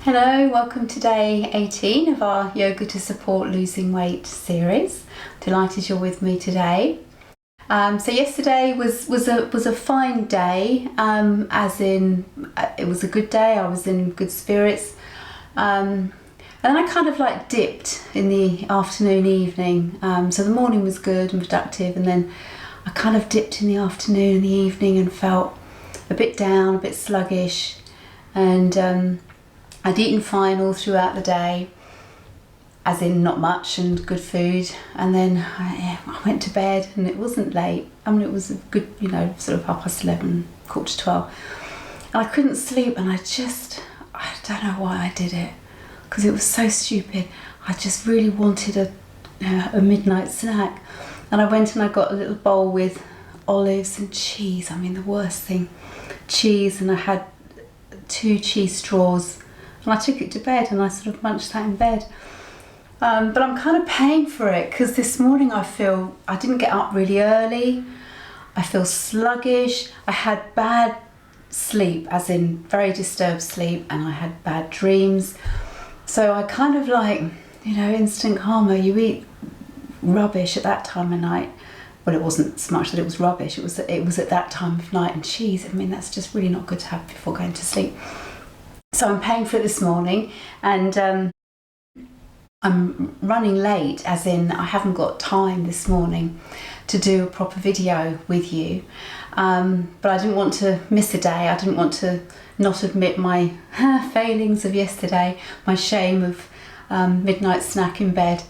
Hello, welcome to day 18 of our Yoga to Support Losing Weight series. Delighted you're with me today. So yesterday was a fine day, as in it was a good day. I was in good spirits, and then I kind of like dipped in the afternoon, evening. So the morning was good and productive, and then I kind of dipped in the afternoon and the evening and felt a bit down, a bit sluggish, and I'd eaten fine all throughout the day, as in not much and good food, and then I went to bed, and it wasn't late. I mean, it was a good, sort of 11:30, 11:45, and I couldn't sleep, and I don't know why I did it, because it was so stupid. I just really wanted a midnight snack, and I went and I got a little bowl with olives and cheese. I mean, the worst thing, cheese, and I had 2 cheese straws. And I took it to bed and I sort of munched that in bed. But I'm kind of paying for it, because this morning I didn't get up really early. I feel sluggish. I had bad sleep, as in very disturbed sleep, and I had bad dreams. So I kind of instant karma. You eat rubbish at that time of night. Well, it wasn't so much that it was rubbish. It was at that time of night, and cheese. I mean, that's just really not good to have before going to sleep. So I'm paying for it this morning, and I'm running late, as in I haven't got time this morning to do a proper video with you. But I didn't want to miss a day. I didn't want to not admit my failings of yesterday, my shame of midnight snack in bed.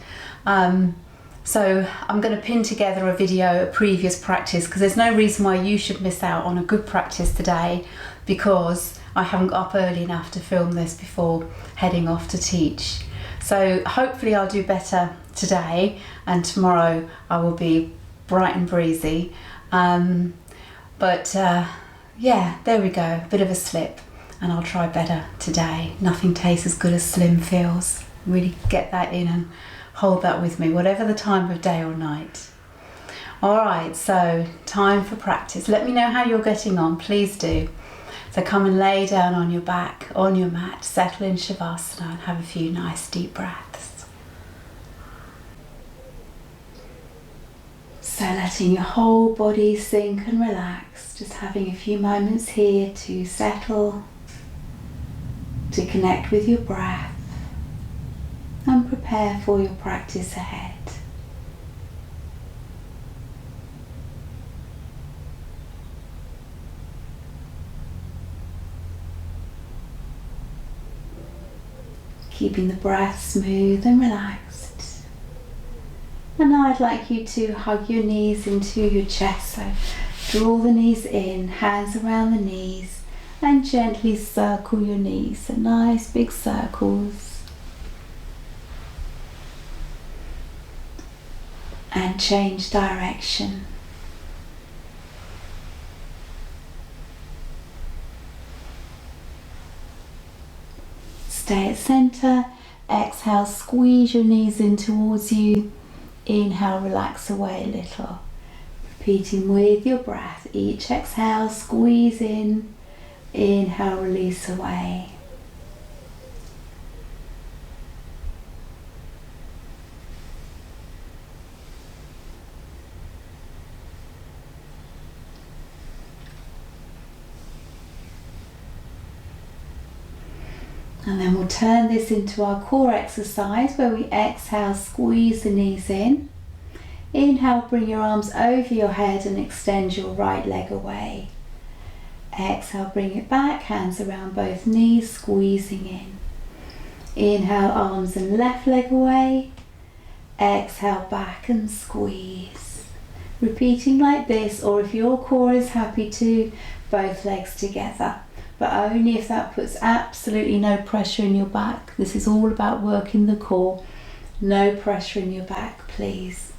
So I'm going to pin together a video, a previous practice, because there's no reason why you should miss out on a good practice today, because I haven't got up early enough to film this before heading off to teach. So hopefully I'll do better today, and tomorrow I will be bright and breezy. Yeah, there we go, a bit of a slip, and I'll try better today. Nothing tastes as good as slim feels. Really get that in and hold that with me, whatever the time of day or night. All right, so time for practice. Let me know how you're getting on, please do. So come and lay down on your back, on your mat, settle in Shavasana, and have a few nice deep breaths. So letting your whole body sink and relax, just having a few moments here to settle, to connect with your breath, and prepare for your practice ahead. Keeping the breath smooth and relaxed. And now I'd like you to hug your knees into your chest. So draw the knees in, hands around the knees, and gently circle your knees. So nice big circles. And change direction. Stay at center. Exhale, squeeze your knees in towards you. Inhale, relax away a little. Repeating with your breath. Each exhale, squeeze in. Inhale, release away. And then we'll turn this into our core exercise, where we exhale, squeeze the knees in. Inhale, bring your arms over your head and extend your right leg away. Exhale, bring it back, hands around both knees, squeezing in. Inhale, arms and left leg away. Exhale, back and squeeze. Repeating like this, or if your core is happy to, both legs together. But only if that puts absolutely no pressure in your back. This is all about working the core. No pressure in your back, please.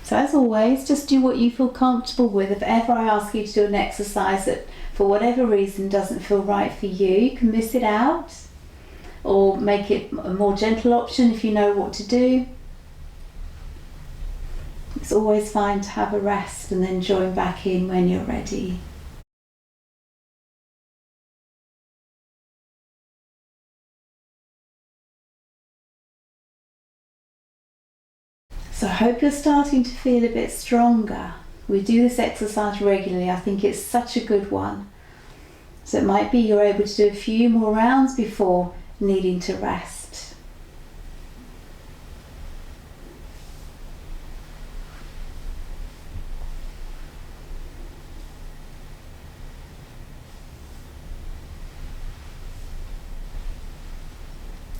So as always, just do what you feel comfortable with. If ever I ask you to do an exercise that for whatever reason doesn't feel right for you, you can miss it out or make it a more gentle option if you know what to do. It's always fine to have a rest and then join back in when you're ready. So I hope you're starting to feel a bit stronger. We do this exercise regularly. I think it's such a good one. So it might be you're able to do a few more rounds before needing to rest.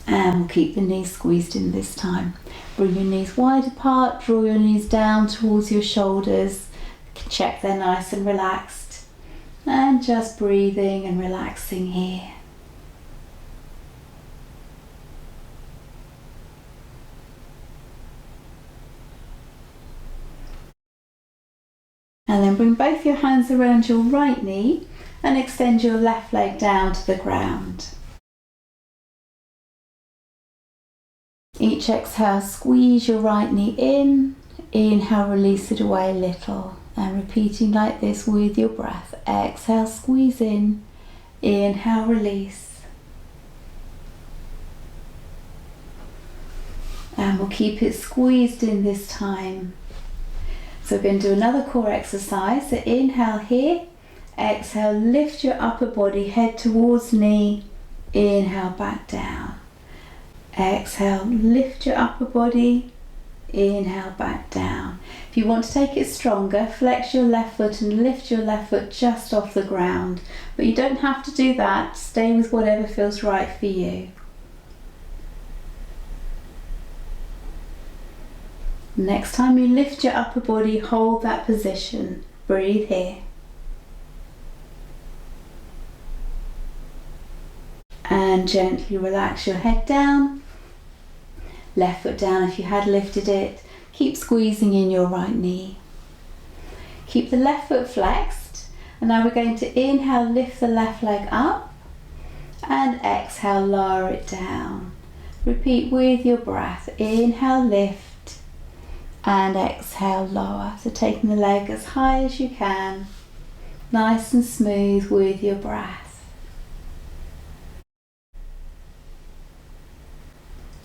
And we'll keep the knees squeezed in this time. Bring your knees wide apart, draw your knees down towards your shoulders. Check they're nice and relaxed. And just breathing and relaxing here. And then bring both your hands around your right knee and extend your left leg down to the ground. Each exhale, squeeze your right knee in. Inhale, release it away a little. And repeating like this with your breath. Exhale, squeeze in. Inhale, release. And we'll keep it squeezed in this time. So we're going to do another core exercise. So inhale here. Exhale, lift your upper body, head towards knee. Inhale, back down. Exhale, lift your upper body. Inhale, back down. If you want to take it stronger, flex your left foot and lift your left foot just off the ground. But you don't have to do that. Stay with whatever feels right for you. Next time you lift your upper body, hold that position. Breathe here. And gently relax your head down. Left foot down if you had lifted it. Keep squeezing in your right knee. Keep the left foot flexed. And now we're going to inhale, lift the left leg up. And exhale, lower it down. Repeat with your breath. Inhale, lift. And exhale, lower. So taking the leg as high as you can. Nice and smooth with your breath.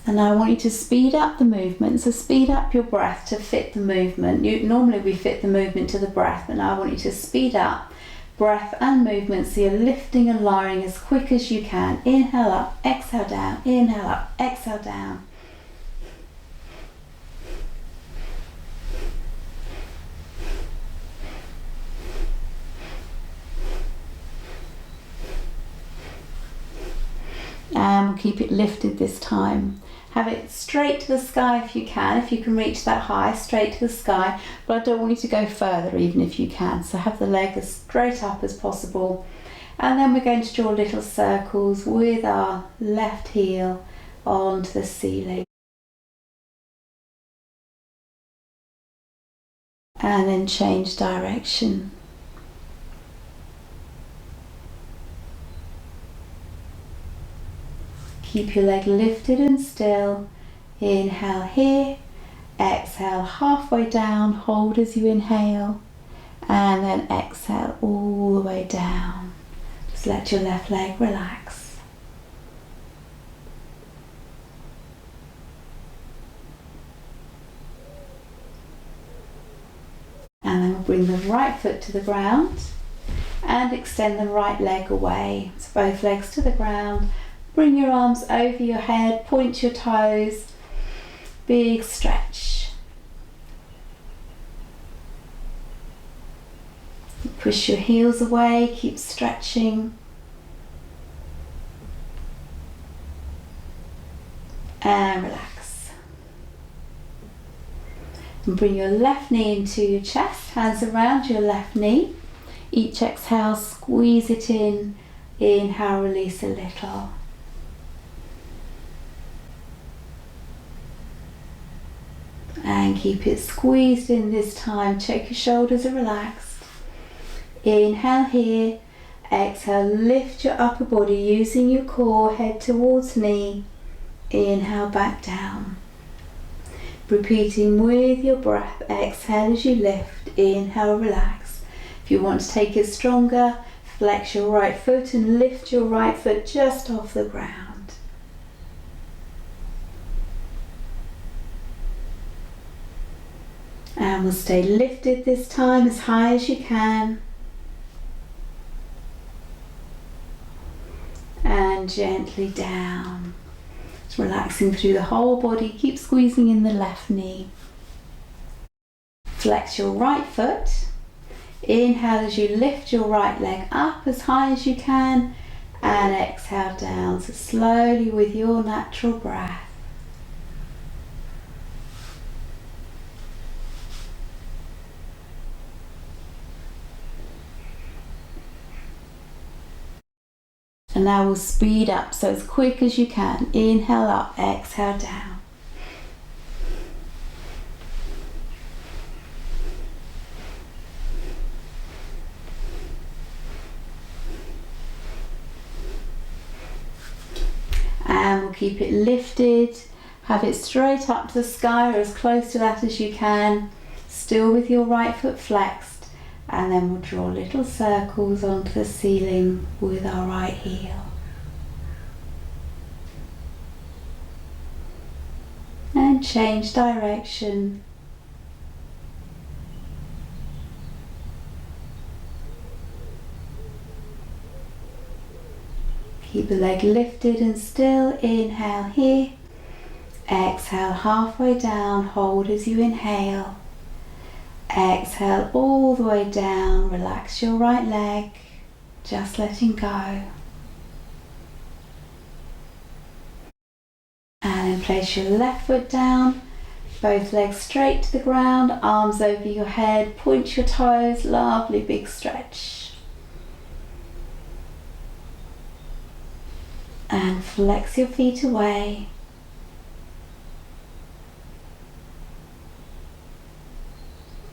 And now I want you to speed up the movement, so speed up your breath to fit the movement. Normally we fit the movement to the breath, but now I want you to speed up breath and movement so you're lifting and lowering as quick as you can. Inhale up, exhale down, inhale up, exhale down. And we'll keep it lifted this time. Have it straight to the sky if you can reach that high, straight to the sky, but I don't want you to go further even if you can. So have the leg as straight up as possible. And then we're going to draw little circles with our left heel onto the ceiling. And then change direction. Keep your leg lifted and still. Inhale here, exhale halfway down, hold as you inhale, and then exhale all the way down. Just let your left leg relax. And then we'll bring the right foot to the ground and extend the right leg away. So both legs to the ground. Bring your arms over your head, point your toes, big stretch. Push your heels away, keep stretching. And relax. And bring your left knee into your chest, hands around your left knee. Each exhale, squeeze it in. Inhale, release a little. And keep it squeezed in this time. Check your shoulders are relaxed. Inhale here. Exhale, lift your upper body using your core, head towards knee. Inhale, back down. Repeating with your breath. Exhale as you lift. Inhale, relax. If you want to take it stronger, flex your right foot and lift your right foot just off the ground. And we'll stay lifted this time as high as you can. And gently down. Just relaxing through the whole body. Keep squeezing in the left knee. Flex your right foot. Inhale as you lift your right leg up as high as you can. And exhale down. So slowly with your natural breath. And now we'll speed up, so as quick as you can. Inhale up, exhale down. And we'll keep it lifted, have it straight up to the sky or as close to that as you can, still with your right foot flexed. And then we'll draw little circles onto the ceiling with our right heel. And change direction. Keep the leg lifted and still. Inhale here. Exhale halfway down. Hold as you inhale. Exhale all the way down, relax your right leg, just letting go. And then place your left foot down, both legs straight to the ground, arms over your head, point your toes, lovely big stretch. And flex your feet away.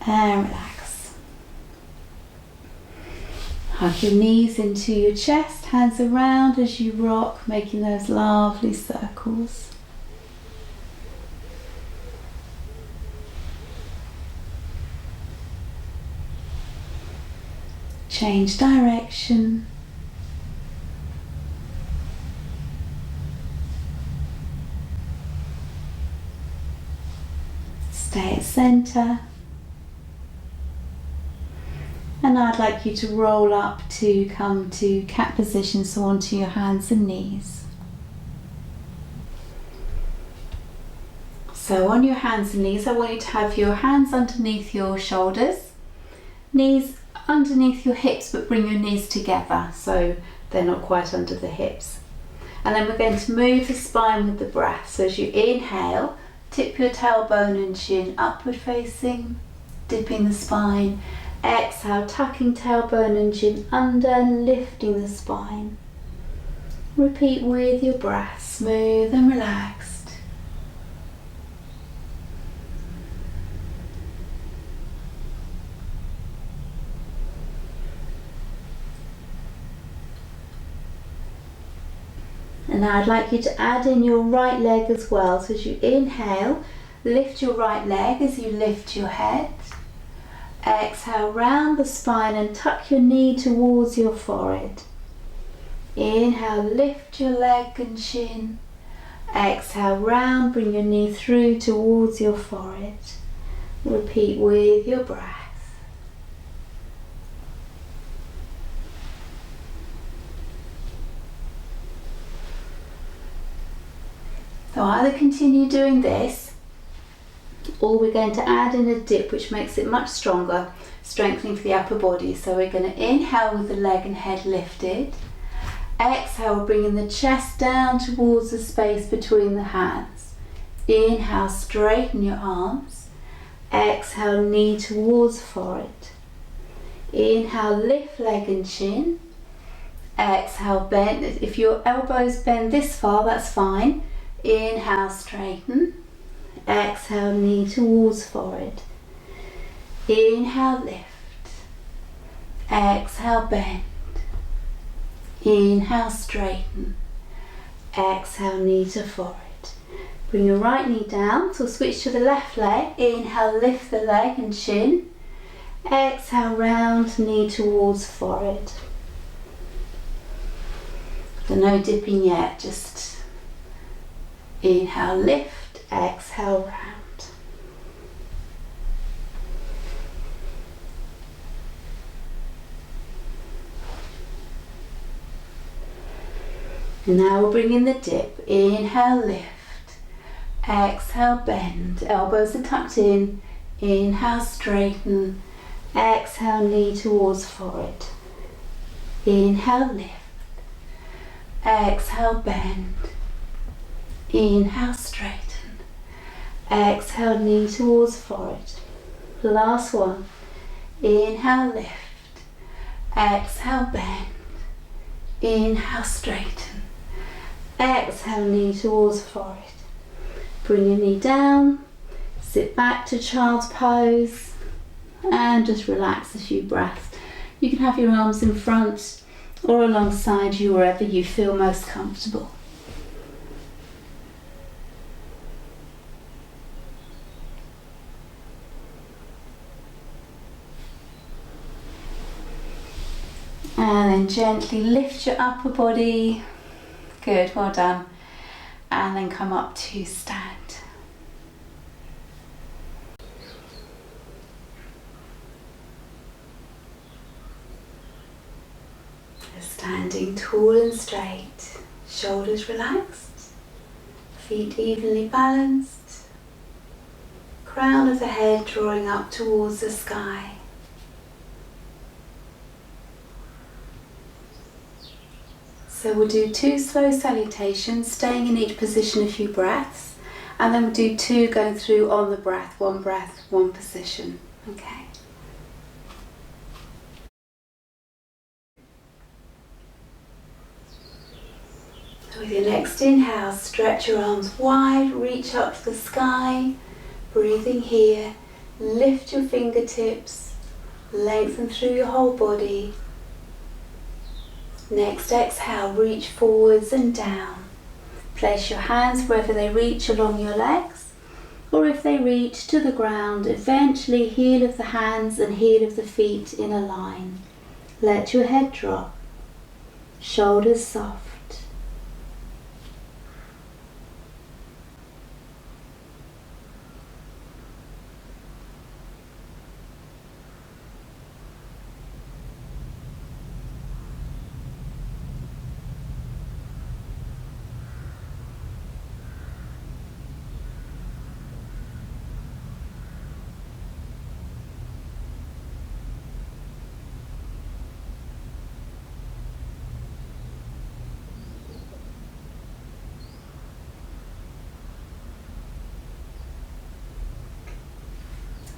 And relax. Hug your knees into your chest, hands around as you rock, making those lovely circles. Change direction. Stay at center. And I'd like you to roll up to come to cat position, so onto your hands and knees. So on your hands and knees, I want you to have your hands underneath your shoulders, knees underneath your hips, but bring your knees together so they're not quite under the hips. And then we're going to move the spine with the breath. So as you inhale, tip your tailbone and chin upward facing, dipping the spine. Exhale, tucking tailbone and chin under, lifting the spine. Repeat with your breath, smooth and relaxed. And now I'd like you to add in your right leg as well. So as you inhale, lift your right leg as you lift your head. Exhale, round the spine and tuck your knee towards your forehead. Inhale, lift your leg and chin. Exhale, round, bring your knee through towards your forehead. Repeat with your breath. So either continue doing this, or we're going to add in a dip which makes it much stronger, strengthening for the upper body. So we're going to inhale with the leg and head lifted. Exhale, bringing the chest down towards the space between the hands. Inhale, straighten your arms. Exhale, knee towards forehead. Inhale, lift leg and chin. Exhale, bend. If your elbows bend this far, that's fine. Inhale, straighten. Exhale, knee towards forehead. Inhale, lift. Exhale, bend. Inhale, straighten. Exhale, knee to forehead. Bring your right knee down, so switch to the left leg. Inhale, lift the leg and chin. Exhale, round, knee towards forehead. So no dipping yet, just inhale, lift. Exhale, round. And now we'll bring in the dip. Inhale, lift. Exhale, bend. Elbows are tucked in. Inhale, straighten. Exhale, knee towards forehead. Inhale, lift. Exhale, bend. Inhale, straighten. Exhale, knee towards forehead. Last one. Inhale, lift. Exhale, bend. Inhale, straighten. Exhale, knee towards forehead. Bring your knee down. Sit back to child's pose. And just relax a few breaths. You can have your arms in front or alongside you, wherever you feel most comfortable. And then gently lift your upper body. Good, well done. And then come up to stand. Standing tall and straight, shoulders relaxed, feet evenly balanced, crown of the head drawing up towards the sky. So we'll do 2 slow salutations, staying in each position a few breaths, and then we'll do 2 going through on the breath, one position. Okay. With your next inhale, stretch your arms wide, reach up to the sky, breathing here, lift your fingertips, lengthen through your whole body. Next exhale, reach forwards and down. Place your hands wherever they reach along your legs, or if they reach to the ground, eventually heel of the hands and heel of the feet in a line. Let your head drop, shoulders soft.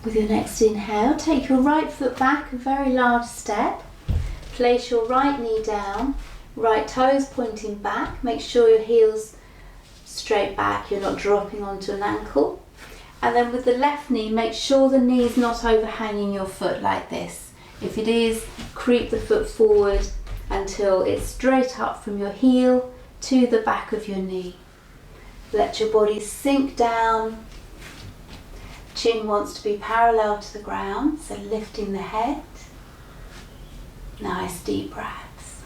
With your next inhale, take your right foot back, a very large step. Place your right knee down, right toes pointing back. Make sure your heel's straight back, you're not dropping onto an ankle. And then with the left knee, make sure the knee's not overhanging your foot like this. If it is, creep the foot forward until it's straight up from your heel to the back of your knee. Let your body sink down. Chin wants to be parallel to the ground, so lifting the head. Nice deep breaths.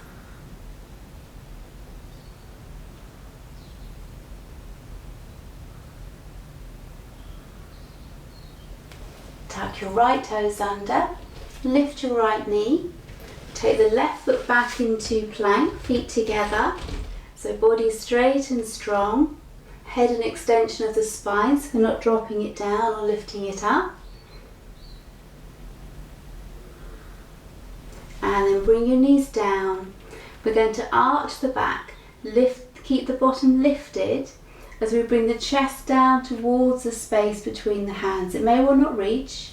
Tuck your right toes under, lift your right knee, take the left foot back into plank, feet together, so body straight and strong. Head an extension of the spine, so we're not dropping it down or lifting it up. And then bring your knees down. We're going to arch the back, keep the bottom lifted as we bring the chest down towards the space between the hands. It may well not reach,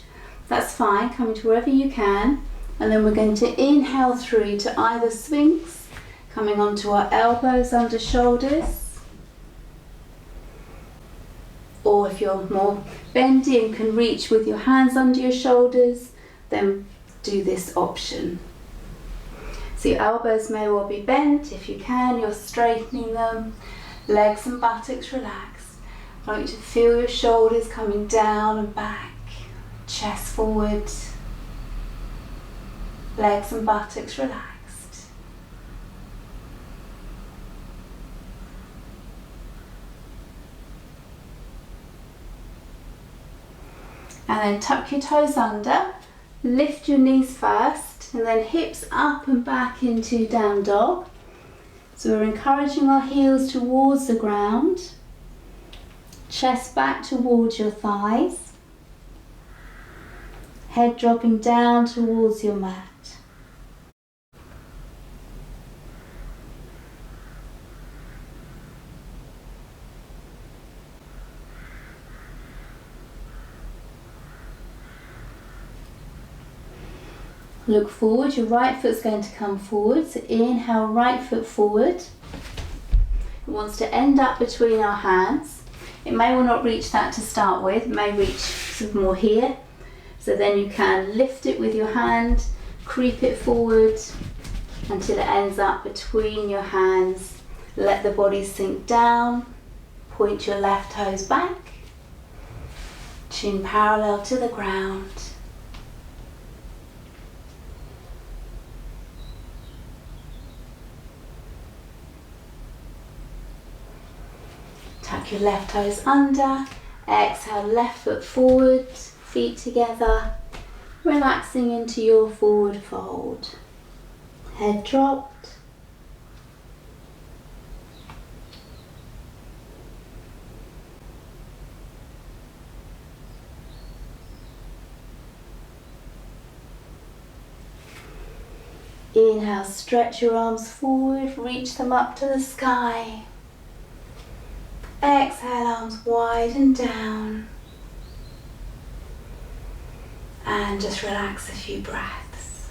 that's fine, coming to wherever you can. And then we're going to inhale through to either Sphinx, coming onto our elbows under shoulders. Or if you're more bendy and can reach with your hands under your shoulders, then do this option. So your elbows may well be bent. If you can, you're straightening them. Legs and buttocks relaxed. I want you to feel your shoulders coming down and back. Chest forward. Legs and buttocks relaxed. And then tuck your toes under, lift your knees first, and then hips up and back into down dog. So we're encouraging our heels towards the ground, chest back towards your thighs, head dropping down towards your mat. Look forward, your right foot's going to come forward, so inhale, right foot forward. It wants to end up between our hands. It may well not reach that to start with, it may reach sort of more here. So then you can lift it with your hand, creep it forward until it ends up between your hands. Let the body sink down, point your left toes back, chin parallel to the ground. Tuck your left toes under, exhale, left foot forward, feet together, relaxing into your forward fold. Head dropped. Inhale, stretch your arms forward, reach them up to the sky. Exhale, arms wide and down. And just relax a few breaths.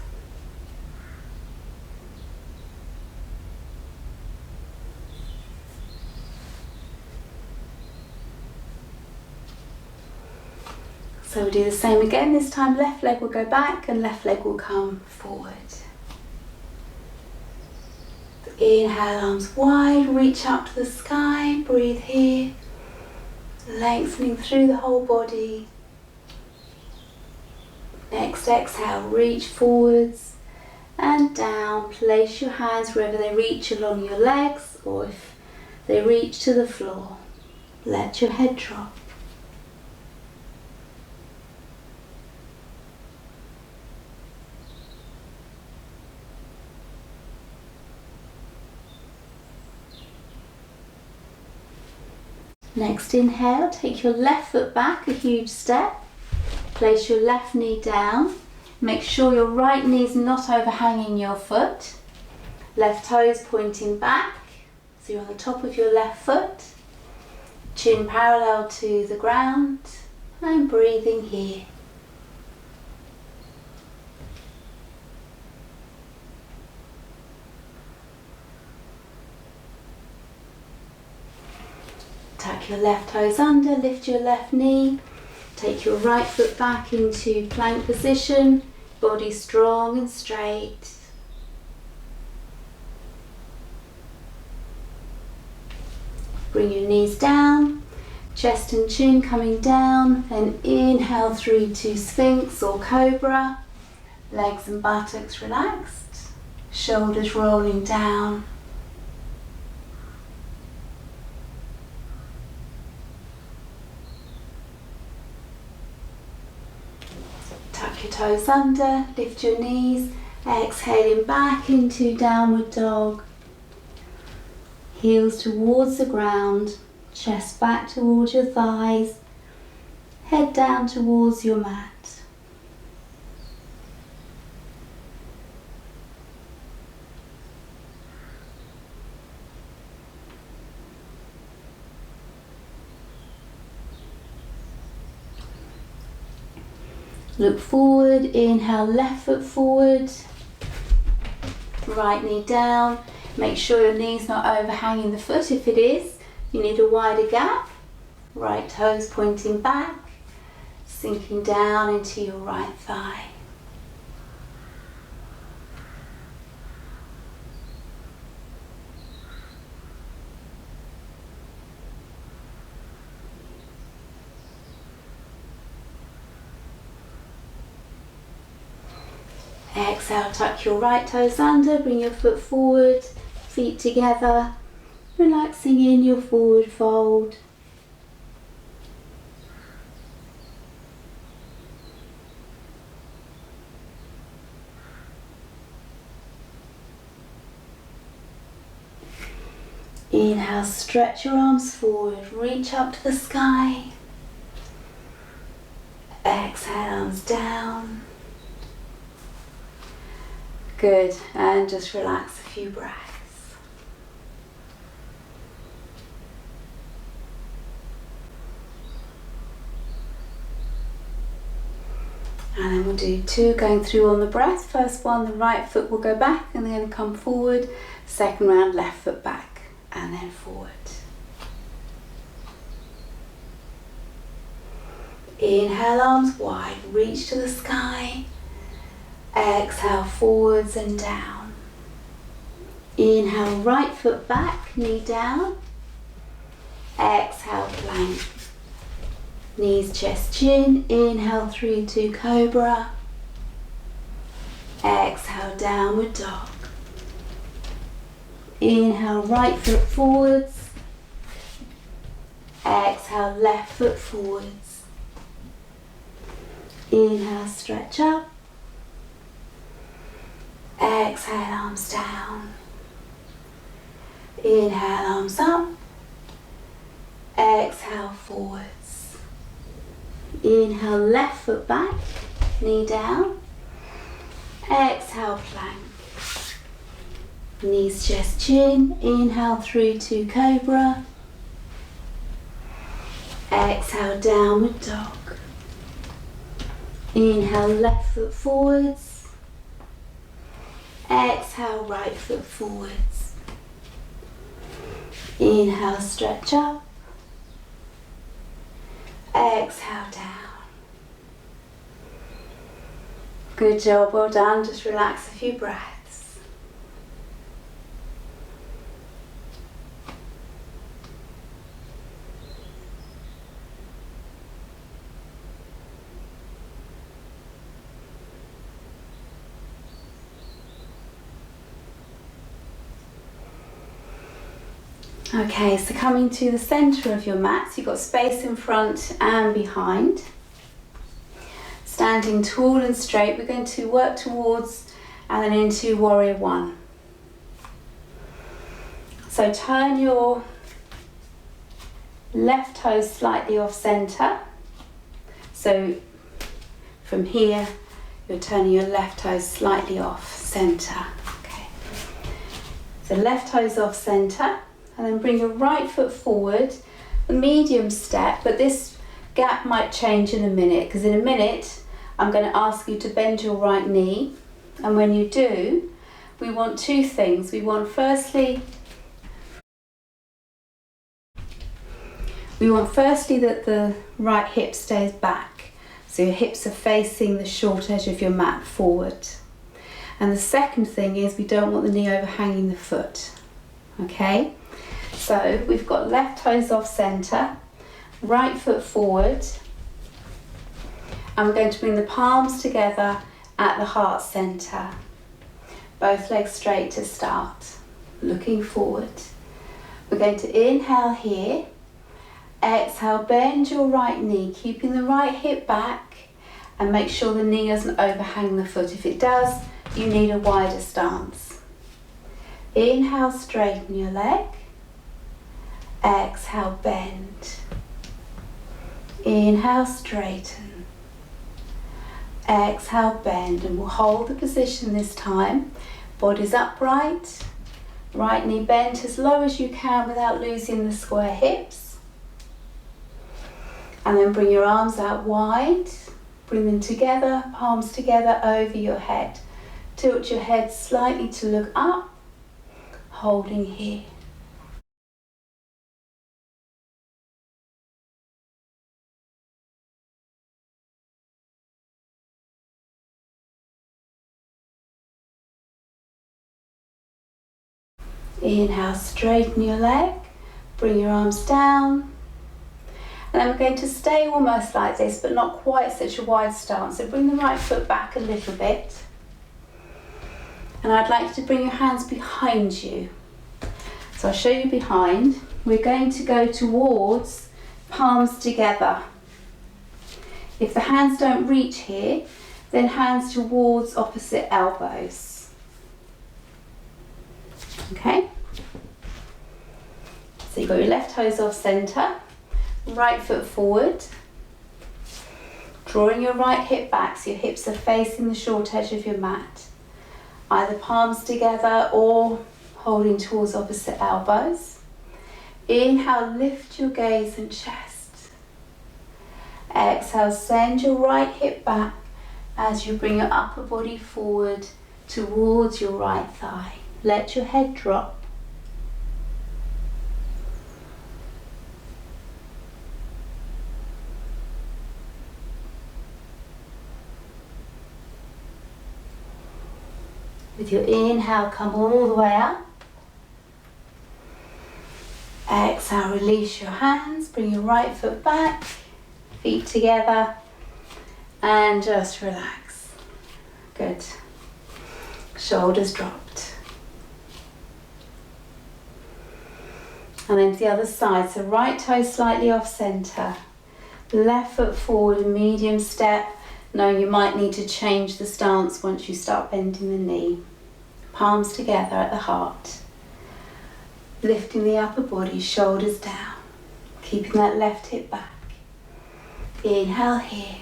So we'll do the same again. This time left leg will go back and left leg will come forward. Inhale, arms wide, reach up to the sky, breathe here, lengthening through the whole body. Next exhale, reach forwards and down. Place your hands wherever they reach along your legs or if they reach to the floor. Let your head drop. Next inhale, take your left foot back a huge step. Place your left knee down. Make sure your right knee is not overhanging your foot. Left toes pointing back, so you're on the top of your left foot. Chin parallel to the ground and breathing here. Tuck your left toes under, lift your left knee. Take your right foot back into plank position, body strong and straight. Bring your knees down, chest and chin coming down, then inhale through to Sphinx or Cobra. Legs and buttocks relaxed, shoulders rolling down. Tuck your toes under, lift your knees, exhaling back into downward dog. Heels towards the ground, chest back towards your thighs, head down towards your mat. Look forward, inhale, left foot forward, right knee down. Make sure your knee's not overhanging the foot. If it is, you need a wider gap. Right toes pointing back, sinking down into your right thigh. Exhale, tuck your right toes under, bring your foot forward, feet together, relaxing in your forward fold. Inhale, stretch your arms forward, reach up to the sky. Exhale, arms down. Good, and just relax a few breaths. And then we'll do 2 going through on the breath. First one, the right foot will go back and then come forward. Second round, left foot back and then forward. Inhale, arms wide, reach to the sky. Exhale, forwards and down. Inhale, right foot back, knee down. Exhale, plank. Knees, chest, chin. Inhale, 3, 2, cobra. Exhale, downward dog. Inhale, right foot forwards. Exhale, left foot forwards. Inhale, stretch up. Exhale, arms down. Inhale, arms up. Exhale, forwards. Inhale, left foot back, knee down. Exhale, plank. Knees, chest, chin. Inhale, 3, 2, cobra. Exhale, downward dog. Inhale, left foot forwards. Exhale, right foot forwards. Inhale, stretch up. Exhale, down. Good job, well done. Just relax a few breaths. Okay, so coming to the centre of your mat, so you've got space in front and behind. Standing tall and straight, we're going to work towards and then into warrior 1. So turn your left toe slightly off centre. So from here, you're turning your left toe slightly off centre. Okay. So left toe's off centre. And then bring your right foot forward, a medium step, but this gap might change in a minute, because in a minute I'm going to ask you to bend your right knee, and when you do, we want 2 things. We want firstly that the right hip stays back, so your hips are facing the short edge of your mat forward. And the second thing is we don't want the knee overhanging the foot. Okay? So we've got left toes off centre, right foot forward, and we're going to bring the palms together at the heart centre. Both legs straight to start, looking forward. We're going to inhale here, exhale, bend your right knee, keeping the right hip back, and make sure the knee doesn't overhang the foot. If it does, you need a wider stance. Inhale, straighten your leg. Exhale, bend. Inhale, straighten. Exhale, bend, and we'll hold the position this time. Body's upright. Right knee bent as low as you can without losing the square hips. And then bring your arms out wide. Bring them together, palms together over your head. Tilt your head slightly to look up. Holding here. Inhale, straighten your leg, bring your arms down, and then we're going to stay almost like this, but not quite such a wide stance. So bring the right foot back a little bit, and I'd like you to bring your hands behind you. So I'll show you behind. We're going to go towards palms together. If the hands don't reach here, then hands towards opposite elbows. Okay? So you've got your left toes off centre, right foot forward, drawing your right hip back so your hips are facing the short edge of your mat. Either palms together or holding towards opposite elbows. Inhale, lift your gaze and chest. Exhale, send your right hip back as you bring your upper body forward towards your right thigh. Let your head drop. With your inhale, come all the way up. Exhale, release your hands, bring your right foot back, feet together, and just relax. Good. Shoulders dropped. And then to the other side, so right toe slightly off centre, left foot forward, medium step, knowing you might need to change the stance once you start bending the knee. Palms together at the heart. Lifting the upper body, shoulders down. Keeping that left hip back. Inhale here.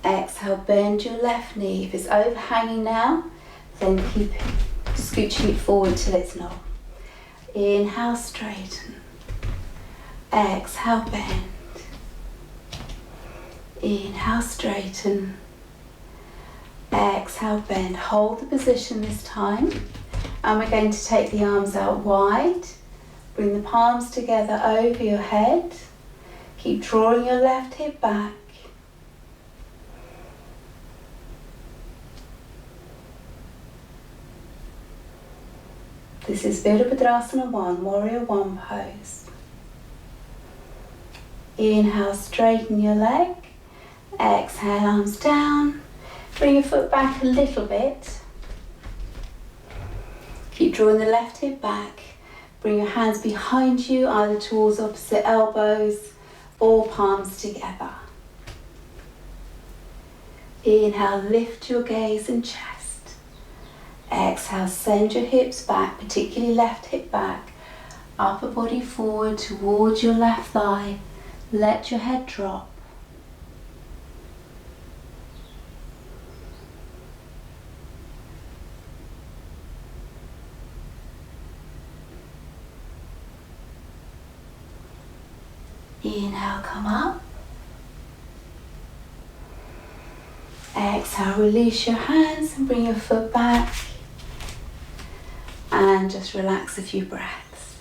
Exhale, bend your left knee. If it's overhanging now, then keep scooching it forward till it's not. Inhale, straighten. Exhale, bend. Inhale, straighten. Exhale, bend. Hold the position this time. And we're going to take the arms out wide. Bring the palms together over your head. Keep drawing your left hip back. This is Virabhadrasana 1, Warrior 1 pose. Inhale, straighten your leg. Exhale, arms down. Bring your foot back a little bit. Keep drawing the left hip back. Bring your hands behind you, either towards opposite elbows or palms together. Inhale, lift your gaze and chest. Exhale, send your hips back, particularly left hip back. Upper body forward towards your left thigh. Let your head drop. Inhale, come up. Exhale, release your hands and bring your foot back. And just relax a few breaths.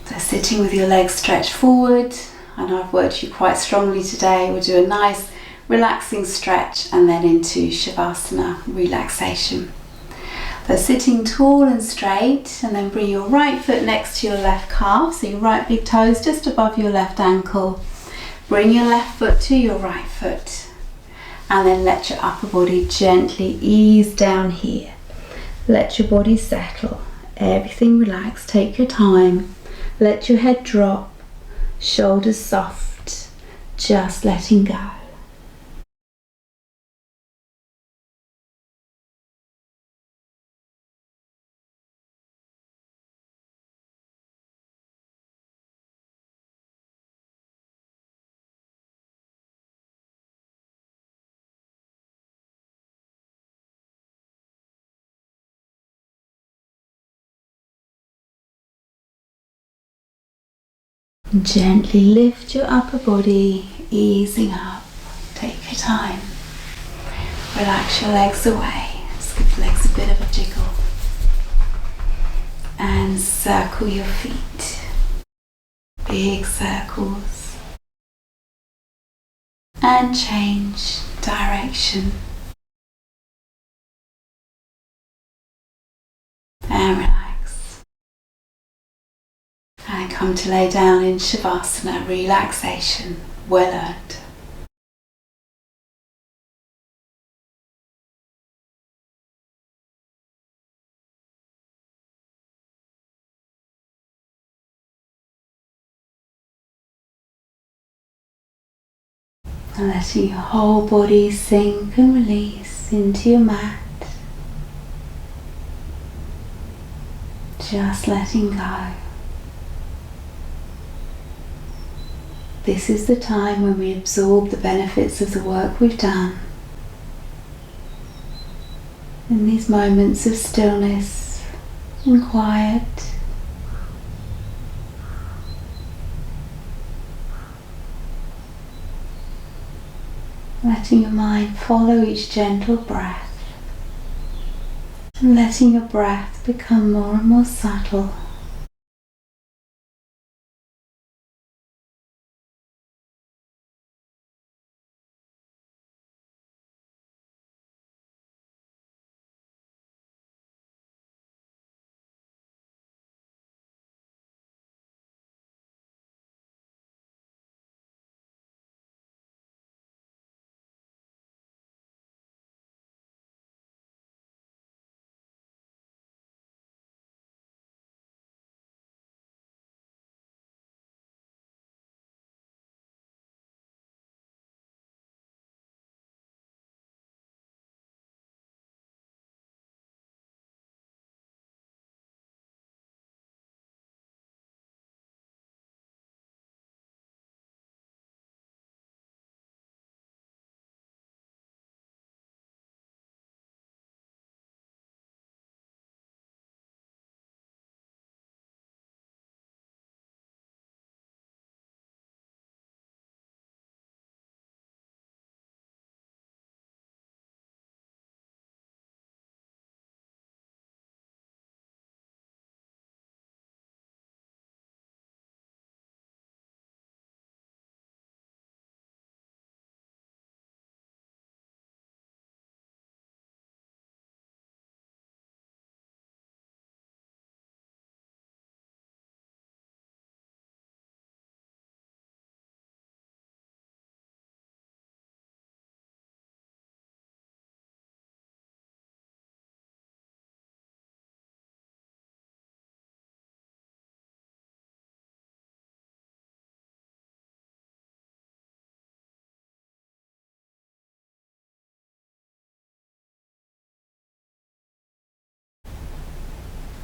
So sitting with your legs stretched forward. I know I've worked you quite strongly today. We'll do a nice relaxing stretch and then into Shavasana, relaxation. So sitting tall and straight, and then bring your right foot next to your left calf, so your right big toe is just above your left ankle. Bring your left foot to your right foot, and then let your upper body gently ease down here. Let your body settle, everything relax, take your time. Let your head drop, shoulders soft, just letting go. Gently lift your upper body, easing up. Take your time. Relax your legs away. Just give the legs a bit of a jiggle. And circle your feet. Big circles. And change direction. And relax. And come to lay down in Shavasana, relaxation, well earned. And letting your whole body sink and release into your mat. Just letting go. This is the time when we absorb the benefits of the work we've done. In these moments of stillness and quiet, letting your mind follow each gentle breath and letting your breath become more and more subtle.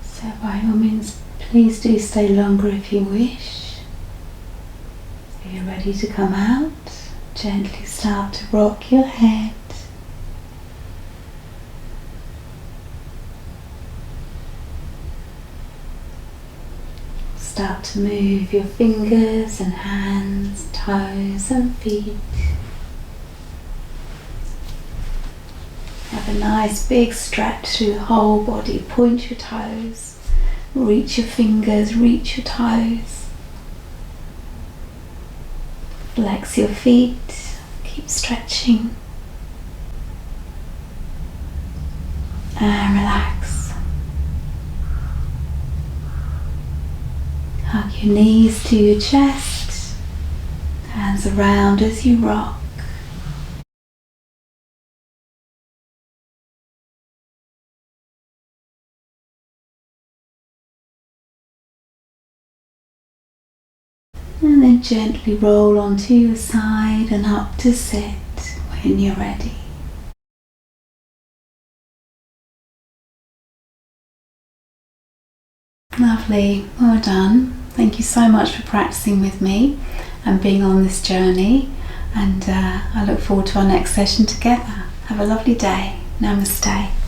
So by all means, please do stay longer if you wish. If you're ready to come out, gently start to rock your head. Start to move your fingers and hands, toes and feet. Have a nice big stretch through the whole body. Point your toes, reach your fingers, reach your toes. Flex your feet, keep stretching. And relax. Hug your knees to your chest, hands around as you rock. And then gently roll onto your side and up to sit when you're ready. Lovely, well done. Thank you so much for practicing with me and being on this journey. And I look forward to our next session together. Have a lovely day. Namaste.